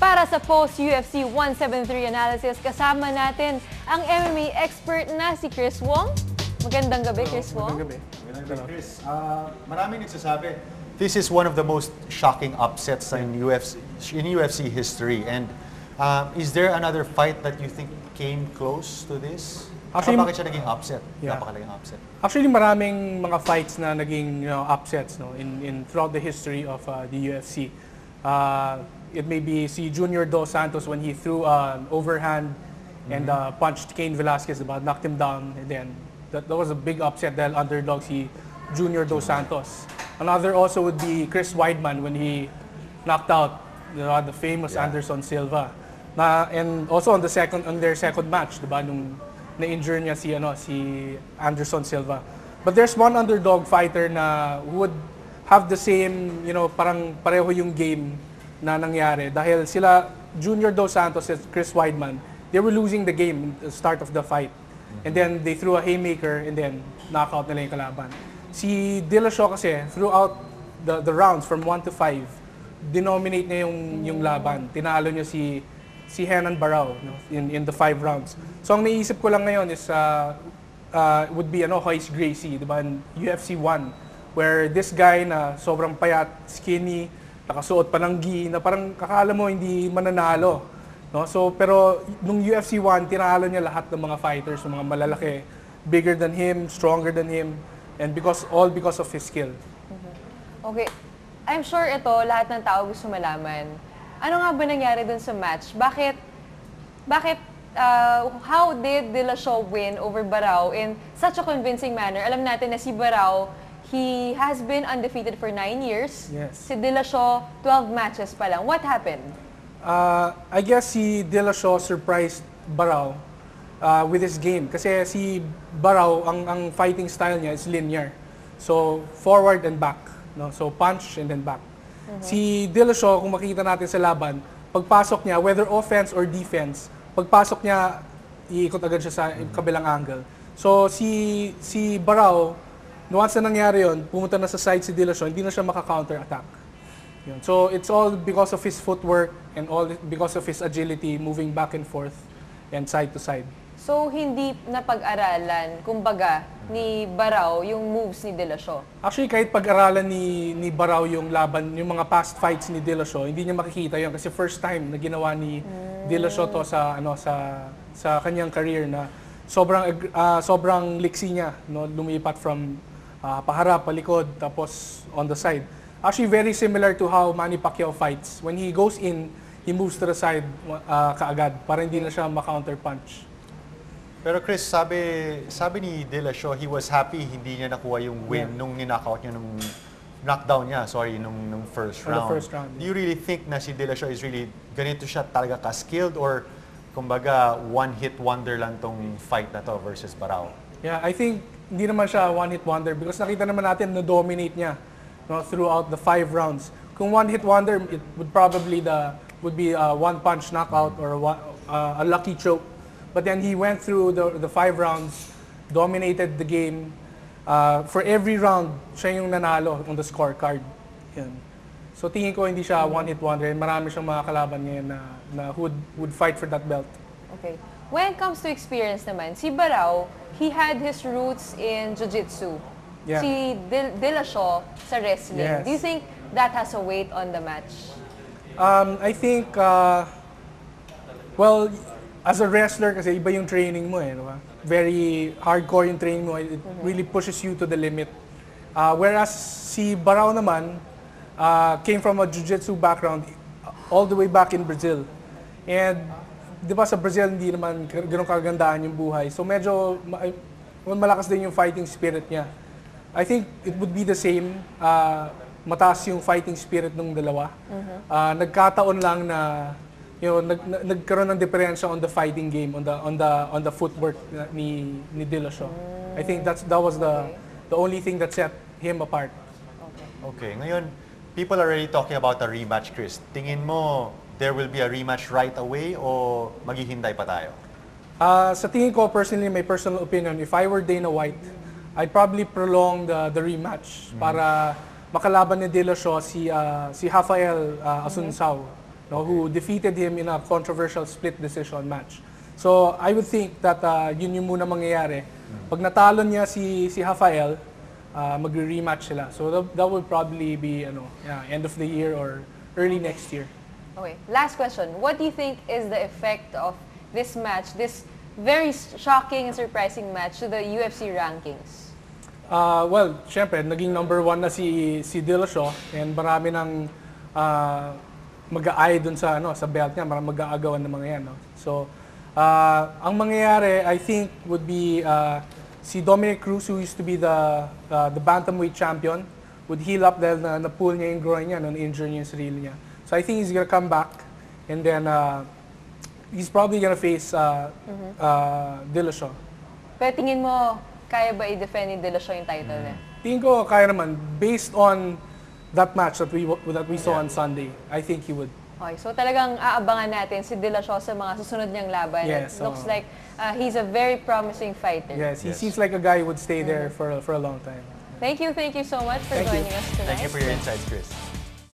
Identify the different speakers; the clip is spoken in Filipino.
Speaker 1: para sa Post-UFC 173 analysis, kasama natin ang MMA expert na si Chris Wong. Magandang gabi, Chris Wong.
Speaker 2: Magandang gabi.
Speaker 3: Magandang gabi, Chris. Maraming nagsasabi, this is one of the most shocking upsets in UFC history. And is there another fight that you think came close to this?
Speaker 2: Actually,
Speaker 3: bakit siya naging upset?
Speaker 2: Yeah.
Speaker 3: Napakalaking upset.
Speaker 2: Actually, maraming mga fights na naging upsets in throughout the history of the UFC. It may be si Junior Dos Santos when he threw an overhand and punched Cain Velasquez, knocked him down, and then that was a big upset dahil underdog si Junior Dos Santos. Another also would be Chris Weidman when he knocked out the famous Anderson Silva. And also on their second match, nung na-injure niya si Anderson Silva. But there's one underdog fighter na who would have the same, parang pareho yung game na nangyari. Dahil sila, Junior Dos Santos and Chris Weidman, they were losing the game at the start of the fight. And then they threw a haymaker and then knockout nila yung kalaban. Si Dillashaw kasi, throughout the rounds from 1 to 5, denominate niya yung laban. Tinalo niya si Renan Barao in the 5 rounds. So ang naisip ko lang ngayon is would be Royce Gracie, diba, in UFC 1, where this guy na sobrang payat, skinny, nakasuot pa ng gi, na parang kakala mo hindi mananalo. No? So, pero nung UFC 1, tinalo niya lahat ng mga fighters, ng mga malalaki, bigger than him, stronger than him, and all because of his skill.
Speaker 1: Okay. I'm sure ito, lahat ng tao gusto malaman. Ano nga ba nangyari dun sa match? How did Dillashaw win over Barao in such a convincing manner? Alam natin na si Barao, he has been undefeated for 9 years.
Speaker 2: Yes.
Speaker 1: Si Dillashaw, 12 matches pa lang. What happened?
Speaker 2: I guess si Dillashaw surprised Barao with his game. Kasi si Barao, ang fighting style niya is linear. So, forward and back. No? So, punch and then back. Si Dillashaw, kung makikita natin sa laban, pagpasok niya, whether offense or defense, pagpasok niya, iikot agad siya sa kabilang angle. So, si Barao, once na nangyari yun, pumunta na sa side si Dillashaw, hindi na siya maka-counter-attack. Yun. So, it's all because of his footwork and all because of his agility, moving back and forth and side to side.
Speaker 1: So, hindi napag-aralan, kumbaga, ni Barao yung moves ni Dillashaw?
Speaker 2: Actually, kahit pag-aralan ni Barao yung laban, yung mga past fights ni Dillashaw, hindi niya makikita yun kasi first time na ginawa ni Dillashaw to sa kanyang career na sobrang liksi niya, lumipat from paharap, palikod, tapos on the side. Actually, very similar to how Manny Pacquiao fights. When he goes in, he moves to the side kaagad para hindi na siya ma-counter punch.
Speaker 3: Pero Chris, sabi ni Dillashaw, he was happy hindi niya nakuha yung win nung ninockout niya, nung knockdown niya, nung first round. Do you really think na si Dillashaw is really ganito siya talaga ka-skilled or kumbaga one-hit wonder lang tong fight na to versus Barao?
Speaker 2: Yeah, I think hindi naman siya one-hit wonder because nakita naman natin na dominate niya throughout the 5 rounds. Kung one-hit wonder, it would probably be a one-punch knockout or a lucky choke. But then he went through the 5 rounds, dominated the game. For every round, siya yung nanalo on the scorecard. Yan. So tingin ko hindi siya one-hit wonder. Marami siyang mga kalaban ngayon na who would fight for that belt.
Speaker 1: Okay. When it comes to experience naman, si Barao, he had his roots in jiu-jitsu.
Speaker 2: Yeah.
Speaker 1: Si Dillashaw sa wrestling.
Speaker 2: Yes.
Speaker 1: Do you think that has a weight on the match?
Speaker 2: I think, well, as a wrestler kasi iba yung training mo diba? Very hardcore yung training mo. It really pushes you to the limit. Whereas si Barao naman came from a jiu-jitsu background all the way back in Brazil. And di ba sa Brazil hindi naman ganun kagandaan yung buhay. So medyo malakas din yung fighting spirit niya. I think it would be the same. Mataas yung fighting spirit ng dalawa. Nagkataon lang na nagkaroon ng diferensya on the fighting game, on the footwork ni Dillashaw. I think that was the only thing that set him apart.
Speaker 3: Okay, ngayon people are already talking about a rematch, Chris. Tingin mo there will be a rematch right away o maghihintay pa tayo?
Speaker 2: Sa tingin ko personally, my personal opinion, if I were Dana White, I'd probably prolong the rematch para makalaban ni Dillashaw si Rafael Asuncao no, who defeated him in a controversial split decision match. So I would think that yun yung muna mangyayari. Pag natalo niya si Rafael, magre-rematch sila. So that would probably be end of the year or early next year.
Speaker 1: Okay, last question. What do you think is the effect of this match, this very shocking and surprising match, to the UFC rankings?
Speaker 2: Well, syempre, naging number 1 na si Dillashaw, and marami nang mag-a-eye dun sa belt niya, marami mag-aagawan ng mga yan. No? So, ang mangyayari, I think, would be si Dominic Cruz, who used to be the Bantamweight champion, would heal up dahil na-pull niya yung groin niya, na-injure niya yung sarili niya. So I think he's gonna come back, and then he's probably gonna face Dillashaw.
Speaker 1: Pero tingin mo, kaya ba i-defend ni Dillashaw yung title niya?
Speaker 2: Tingin ko kaya naman, based on that match that we saw on Sunday. I think he would.
Speaker 1: Okay, so talagang aabangan natin si Dillashaw sa mga susunod niyang laban.
Speaker 2: Yes,
Speaker 1: It looks like he's a very promising fighter.
Speaker 2: Yes, he seems like a guy who would stay there for a long time.
Speaker 1: Thank you so much for joining us tonight.
Speaker 3: Thank you for your insights, Chris.